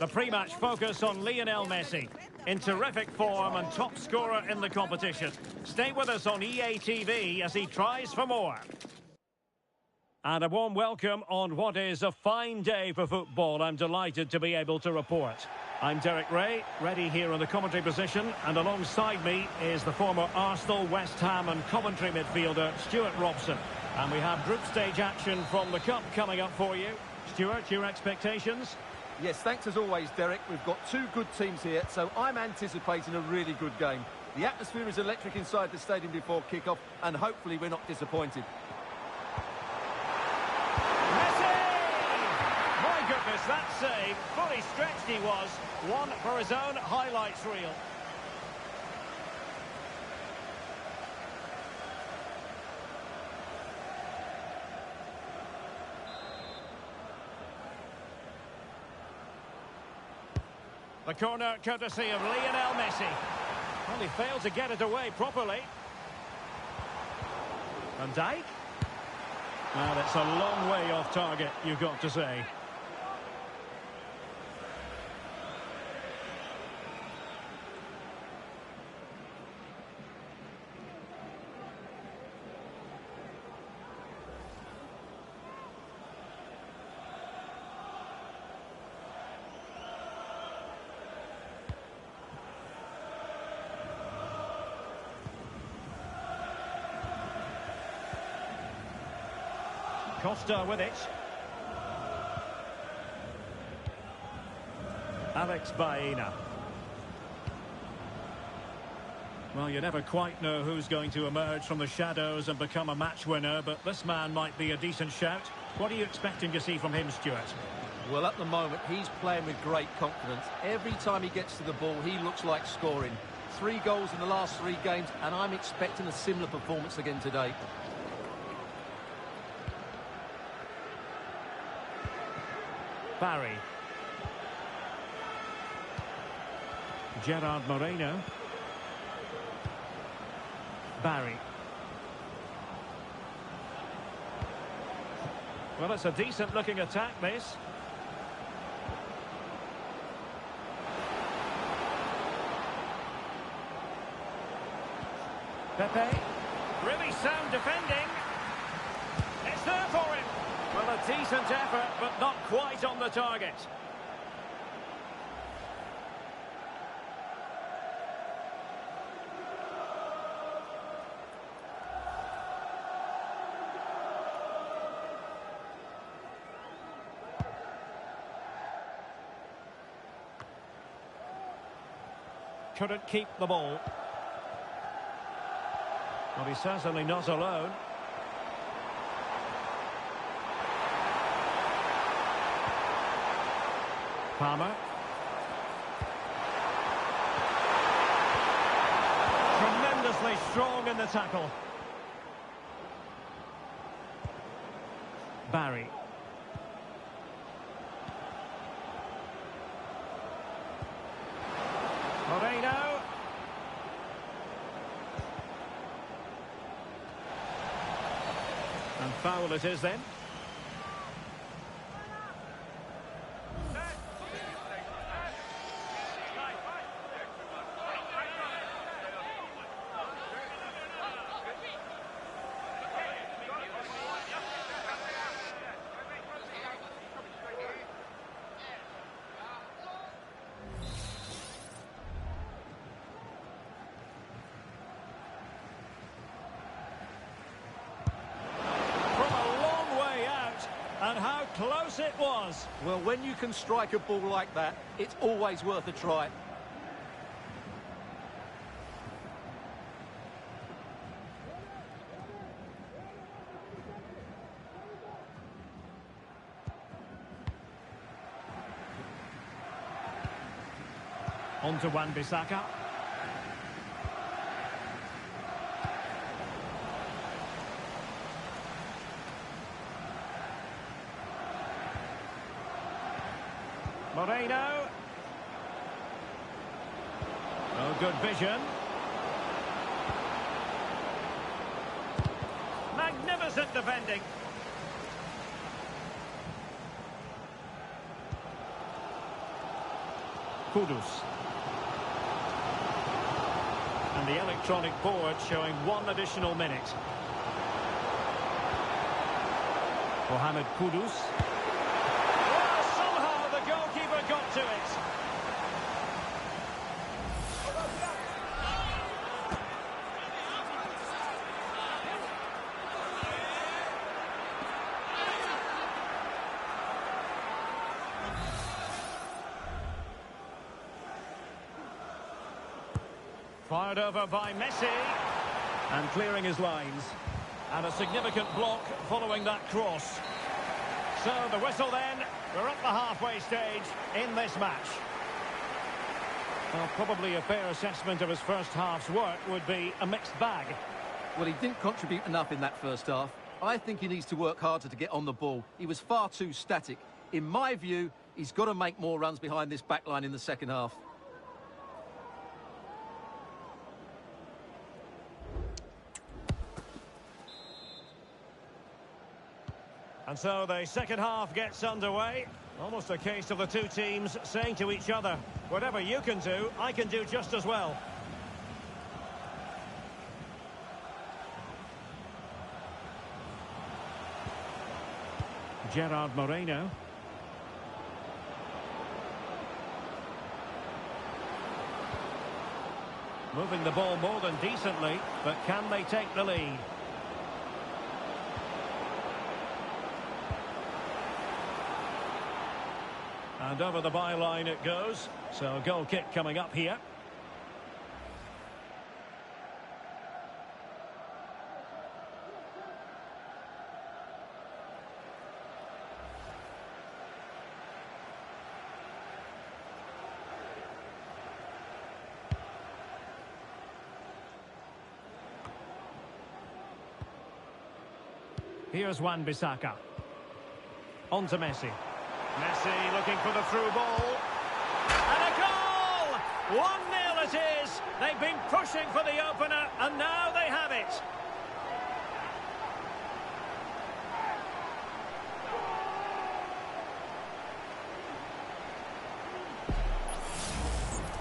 The pre-match focus on Lionel Messi. In terrific form and top scorer in the competition. Stay with us on EA TV as he tries for more. And a warm welcome on what is a fine day for football. I'm delighted to be able to report. I'm Derek Ray, ready here in the commentary position, and alongside me is the former Arsenal, West Ham and Coventry midfielder Stuart Robson. And we have group stage action from the Cup coming up for you. Stuart, your expectations? Yes, thanks as always, Derek. We've got two good teams here, so I'm anticipating a really good game. The atmosphere is electric inside the stadium before kick-off, and hopefully we're not disappointed. Messi! My goodness, that save. Fully stretched he was. One for his own highlights reel. The corner courtesy of Lionel Messi. Well, he failed to get it away properly. Van Dijk. Well, it's a long way off target, you've got to say. Costa with it. Alex Baena. Well, you never quite know who's going to emerge from the shadows and become a match winner, but this man might be a decent shout. What are you expecting to see from him, Stuart? Well, at the moment, he's playing with great confidence. Every time he gets to the ball, he looks like scoring. 3 goals in the last 3 games, and I'm expecting a similar performance again today. Barry. Gerard Moreno. Barry. Well, it's a decent looking attack, this. Pepe. Really sound defending. It's there for him. Well, a decent effort, but not quite on the target. Couldn't keep the ball. Well, he's certainly not alone. Palmer. Tremendously strong in the tackle. Barry. Moreno. And foul it is then. And how close it was. Well, when you can strike a ball like that, it's always worth a try. On to Wan-Bissaka. Moreno. Oh, good vision. Magnificent defending. Kudus. And the electronic board showing 1 additional minute. Mohamed Kudus. Well, somehow the goalkeeper got to it. Fired over by Messi. And clearing his lines. And a significant block following that cross. So the whistle then. We're up the halfway stage in this match. Well, probably a fair assessment of his first half's work would be a mixed bag. Well, he didn't contribute enough in that first half. I think he needs to work harder to get on the ball. He was far too static. In my view, he's got to make more runs behind this back line in the second half. And so the second half gets underway. Almost a case of the two teams saying to each other, whatever you can do, I can do just as well. Gerard Moreno. Moving the ball more than decently, but can they take the lead? And over the byline it goes. So a goal kick coming up here. Here's Wan-Bissaka. On to Messi. Messi looking for the through ball. And a goal! 1-0 it is. They've been pushing for the opener, and now they have it.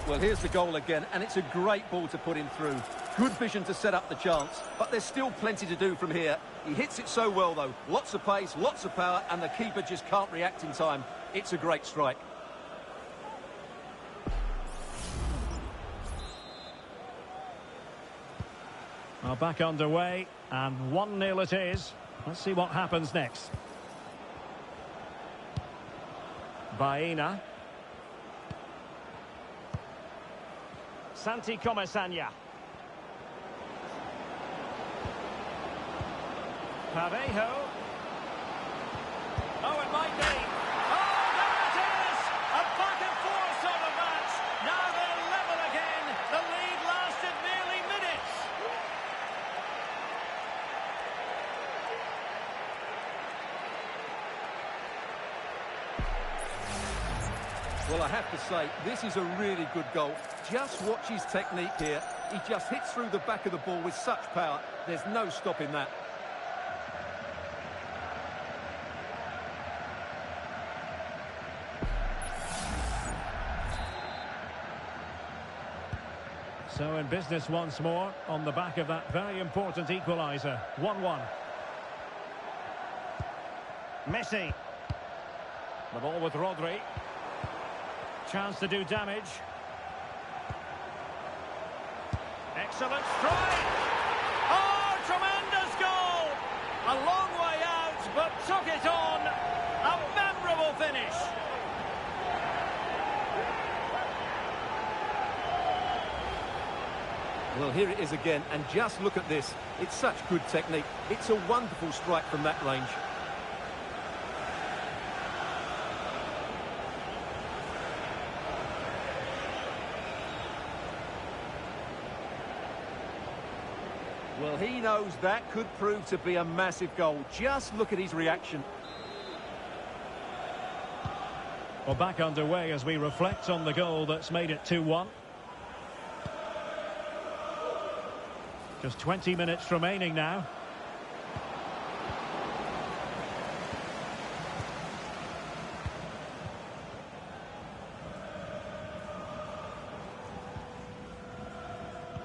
Well, here's the goal again, and it's a great ball to put him through. Good vision to set up the chance, but there's still plenty to do from here. He hits it so well, though. Lots of pace, lots of power, and the keeper just can't react in time. It's a great strike. Well, back underway, and 1-0 it is. Let's see what happens next. Baena. Santi Comesaña. Parejo. Oh, it might be. Oh, there it is! A back-and-forth sort of match. Now they're level again. The lead lasted nearly minutes. Well, I have to say, this is a really good goal. Just watch his technique here. He just hits through the back of the ball with such power. There's no stopping that. So in business once more on the back of that very important equaliser. 1-1. Messi. The ball with Rodri. Chance to do damage. Excellent strike. Oh, tremendous goal. A long way out, but took it on. A memorable finish. Well, here it is again, and just look at this. It's such good technique. It's a wonderful strike from that range. Well, he knows that could prove to be a massive goal. Just look at his reaction. Well, back underway as we reflect on the goal that's made it 2-1. Just 20 minutes remaining now.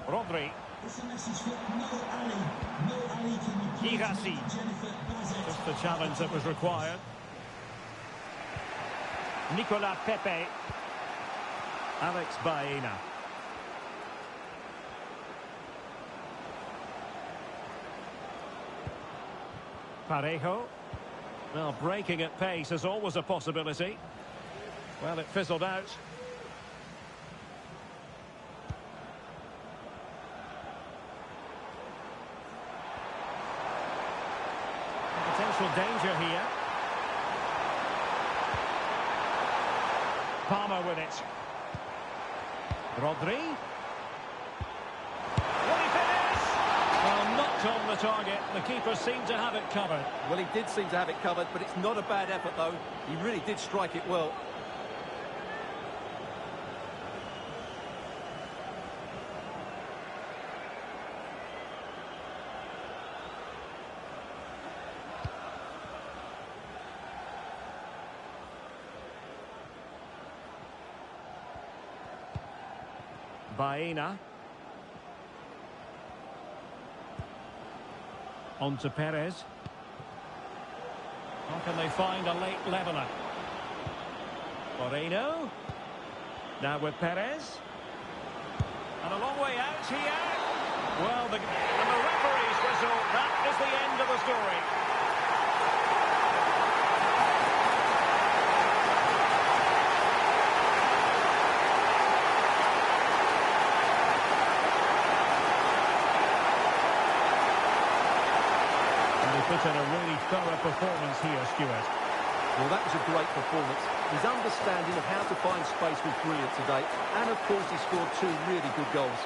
Rodri. It's a message for no Ali. No Ali can be played Girassi. Jennifer Bazet. Just the challenge that was required. Nicolas Pepe. Alex Baena. Parejo. Well, breaking at pace is always a possibility. Well, it fizzled out. Potential danger here. Palmer with it. Rodri. Will he finish? Well, not on the target. The keeper seemed to have it covered. Well, he did seem to have it covered, but it's not a bad effort, though. He really did strike it well. Baena. On to Perez. How can they find a late leveller? Moreno. Now with Perez. And a long way out here. Well, and the referee's whistle. That is the end of the story. Put in a really thorough performance here, Stuart. Well, that was a great performance. His understanding of how to find space was brilliant today. And, of course, he scored 2 really good goals.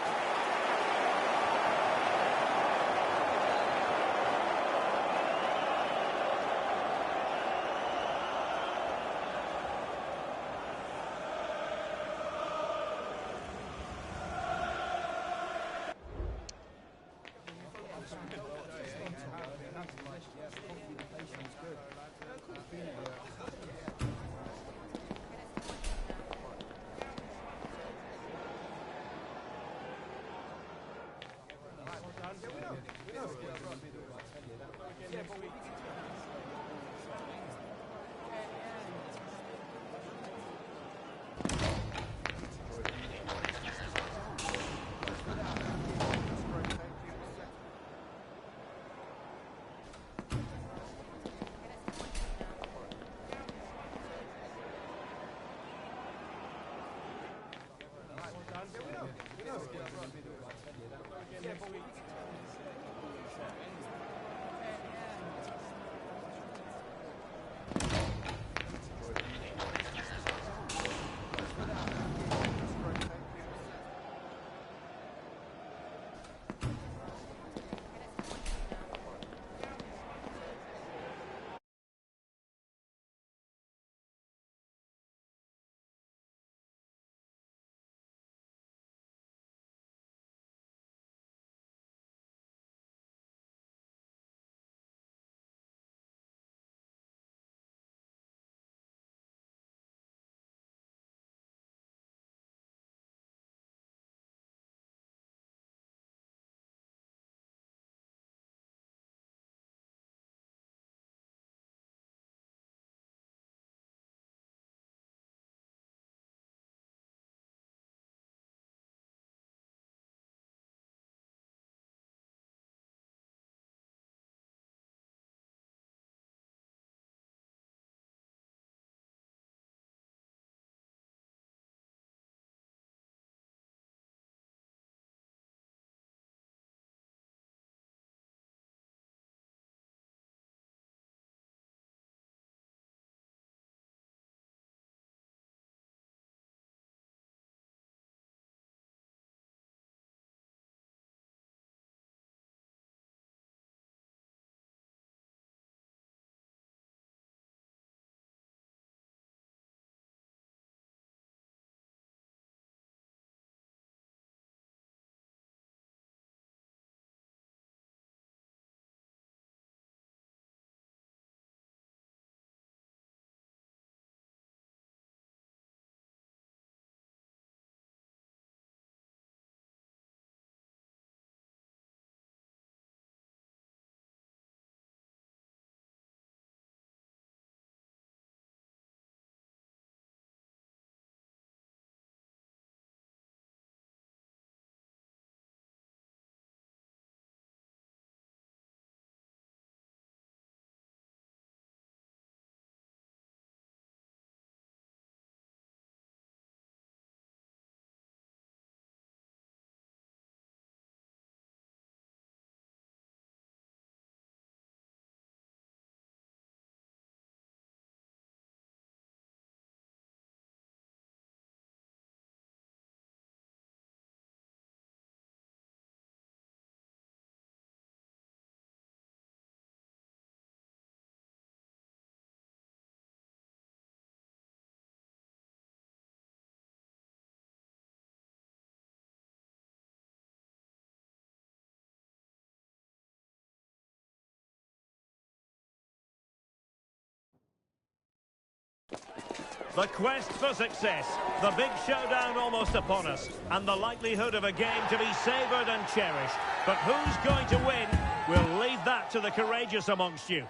The quest for success, the big showdown almost upon us, and the likelihood of a game to be savoured and cherished. But who's going to win? We'll leave that to the courageous amongst you.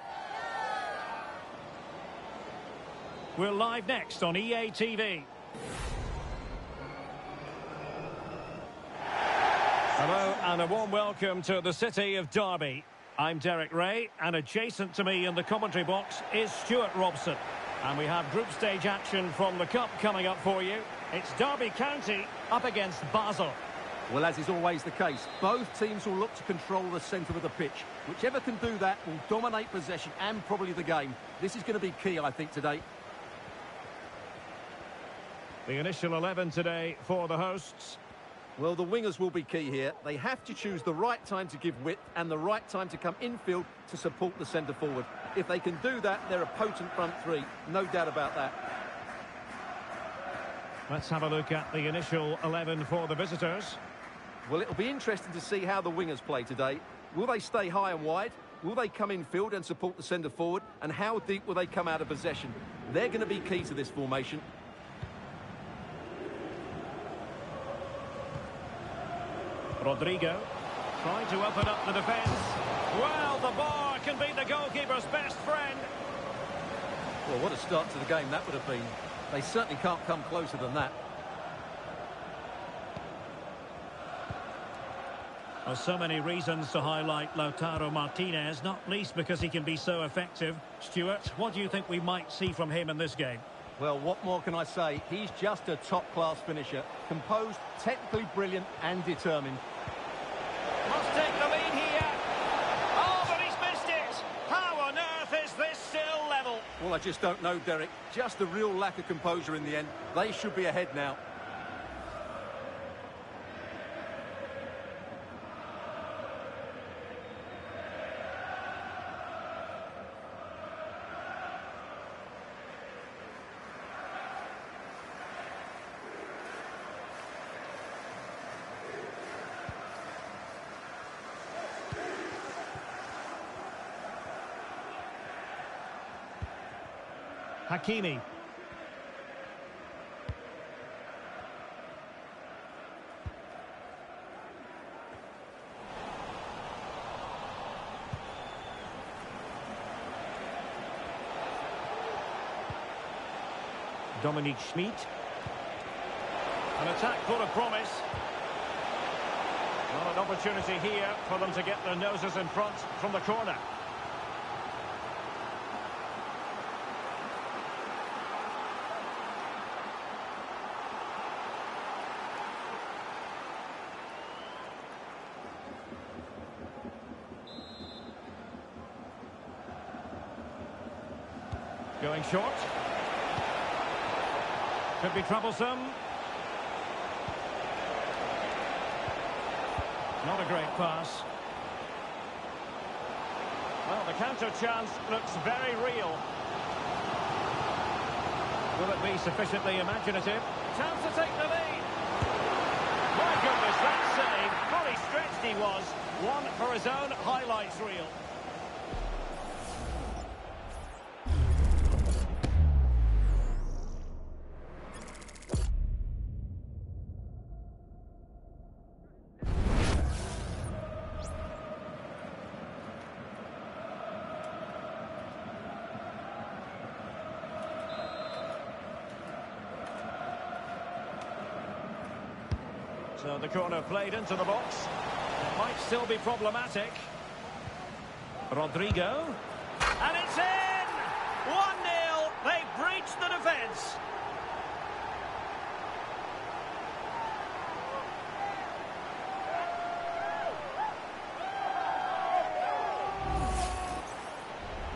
We're live next on EA TV. Hello and a warm welcome to the city of Derby. I'm Derek Ray, and adjacent to me in the commentary box is Stuart Robson. And we have group stage action from the Cup coming up for you. It's Derby County up against Basel. Well, as is always the case, both teams will look to control the centre of the pitch. Whichever can do that will dominate possession and probably the game. This is going to be key, I think, today. The initial 11 today for the hosts. Well, the wingers will be key here. They have to choose the right time to give width and the right time to come infield to support the centre forward. If they can do that, they're a potent front three. No doubt about that. Let's have a look at the initial 11 for the visitors. Well, it'll be interesting to see how the wingers play today. Will they stay high and wide? Will they come infield and support the centre forward? And how deep will they come out of possession? They're going to be key to this formation. Rodrigo trying to open up the defence. Well, the bar can be the goalkeeper's best friend. Well, what a start to the game that would have been. They certainly can't come closer than that. Well, so many reasons to highlight Lautaro Martinez, not least because he can be so effective. Stuart, what do you think we might see from him in this game? Well, what more can I say? He's just a top-class finisher. Composed, technically brilliant and determined. Must take the lead here. Oh, but he's missed it. How on earth is this still level? Well, I just don't know, Derek. Just a real lack of composure in the end. They should be ahead now. Hakimi. Dominic Schmid. An attack full of promise. Well, an opportunity here for them to get their noses in front from the corner. Going short. Could be troublesome. Not a great pass. Well, the counter chance looks very real. Will it be sufficiently imaginative? Chance to take the lead. My goodness, that save. Fully stretched he was. One for his own highlights reel. So the corner played into the box. It might still be problematic. Rodrigo. And it's in! 1-0. They breached the defence.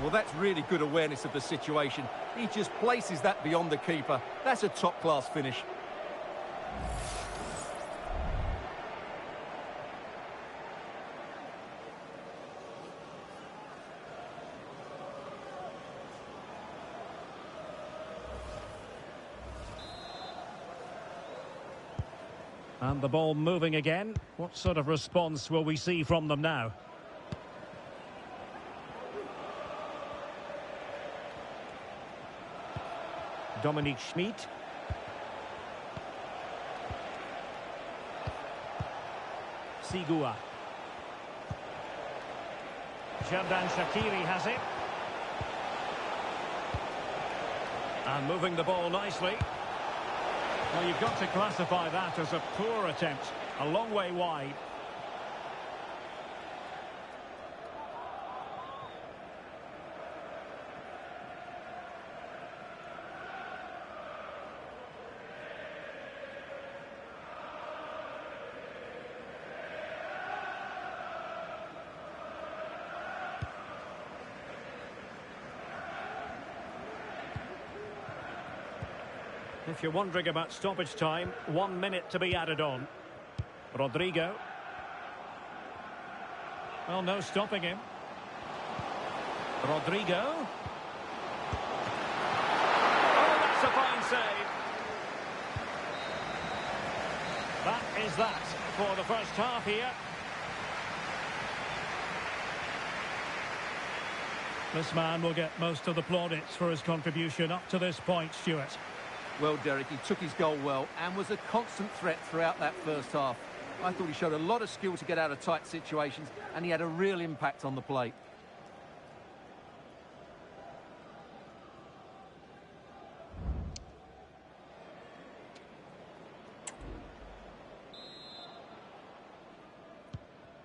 Well, that's really good awareness of the situation. He just places that beyond the keeper. That's a top-class finish. And the ball moving again. What sort of response will we see from them now? Dominic Schmid. Sigua. Xherdan Shaqiri has it. And moving the ball nicely. Well, you've got to classify that as a poor attempt. A long way wide. If you're wondering about stoppage time, 1 minute to be added on. Rodrigo. Well, no stopping him. Rodrigo. Oh, that's a fine save. That is that for the first half here. This man will get most of the plaudits for his contribution up to this point, Stuart. Well, Derek, he took his goal well and was a constant threat throughout that first half. I thought he showed a lot of skill to get out of tight situations, and he had a real impact on the plate.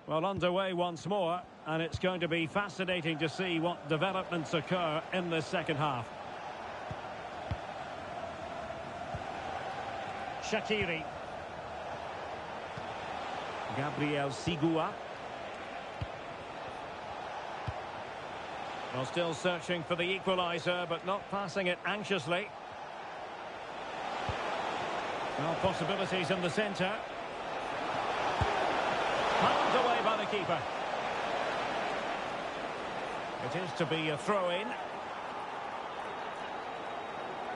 Well, underway once more, and it's going to be fascinating to see what developments occur in the second half. Shaqiri. Gabriel Sigua. Well, still searching for the equaliser, but not passing it anxiously. Well, possibilities in the centre. Palmed away by the keeper. It is to be a throw-in.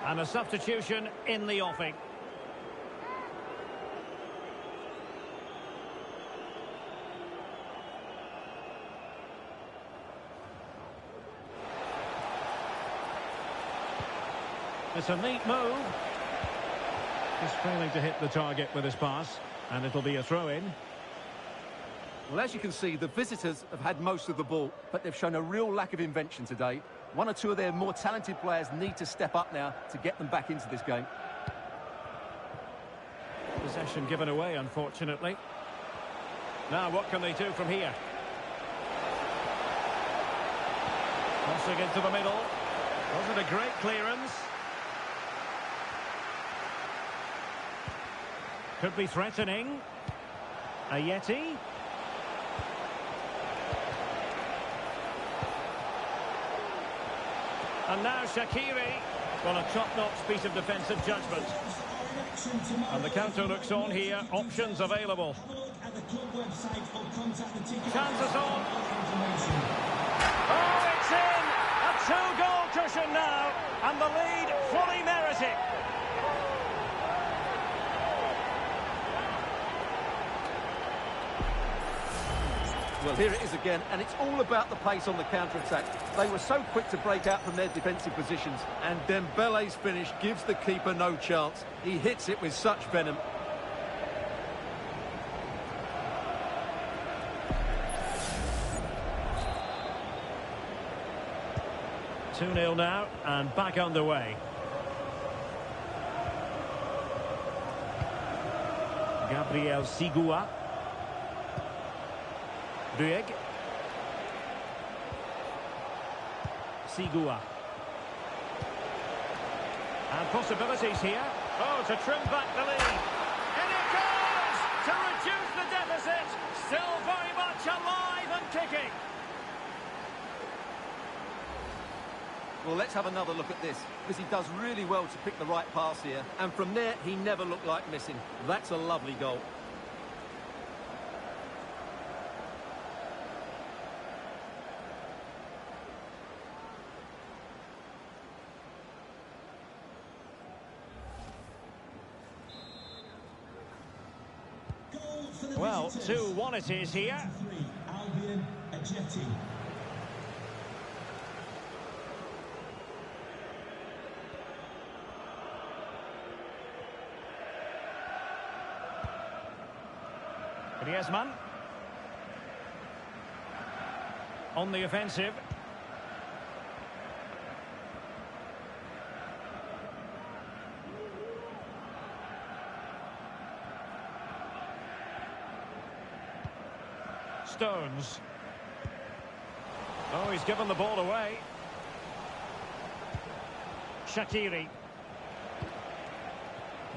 And a substitution in the offing. It's a neat move. He's failing to hit the target with his pass, and it'll be a throw-in. Well, as you can see, the visitors have had most of the ball, but they've shown a real lack of invention today. One or two of their more talented players need to step up now to get them back into this game. Possession given away, unfortunately. Now, what can they do from here? Crossing into the middle. Wasn't a great clearance. Could be threatening. Ayeti. And now Shaqiri. Well, a top-notch piece of defensive judgment. And the counter looks on here. Options available. Chances on. Oh, it's in! A two-goal cushion now. And the lead fully merited. Well, here it is again, and it's all about the pace on the counter-attack. They were so quick to break out from their defensive positions, and Dembele's finish gives the keeper no chance. He hits it with such venom. Two-nil now, and back underway. Gabriel Sigua. Rueg. Sigua. And possibilities here. Oh, to trim back the lead. And it goes! To reduce the deficit. Still very much alive and kicking. Well, let's have another look at this, because he does really well to pick the right pass here. And from there, he never looked like missing. That's a lovely goal. Well, 2-1 it is here. Griezmann. On the offensive. Stones. Oh, he's given the ball away. Shaqiri.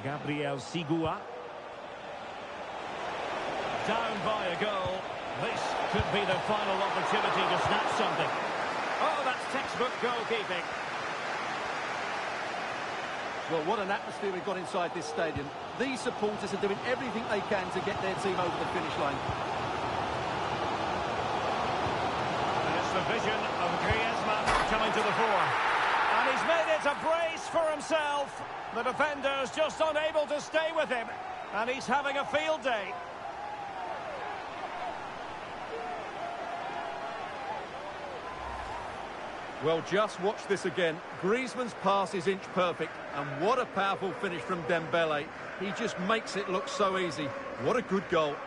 Gabriel Sigua. Down by a goal. This could be the final opportunity to snatch something. Oh, that's textbook goalkeeping. Well, what an atmosphere we've got inside this stadium. These supporters are doing everything they can to get their team over the finish line. And it's the vision of Griezmann coming to the fore. And he's made it a brace for himself. The defender's just unable to stay with him. And he's having a field day. Well, just watch this again. Griezmann's pass is inch perfect, and what a powerful finish from Dembele. He just makes it look so easy. What a good goal.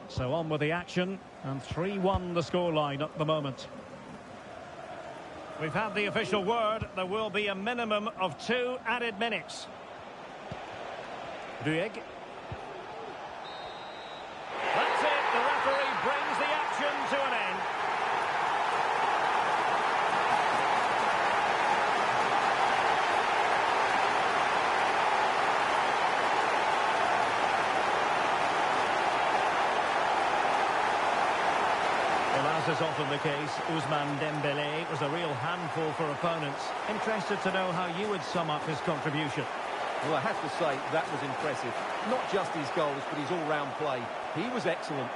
So on with the action, and 3-1 the scoreline at the moment. We've had the official word. There will be a minimum of 2 added minutes. Rueg. That's it. The referee brings the action to an end. Well, as is often the case, Ousmane Dembele was a real handful for opponents. Interested to know how you would sum up his contribution. Well, I have to say, that was impressive. Not just his goals, but his all-round play. He was excellent.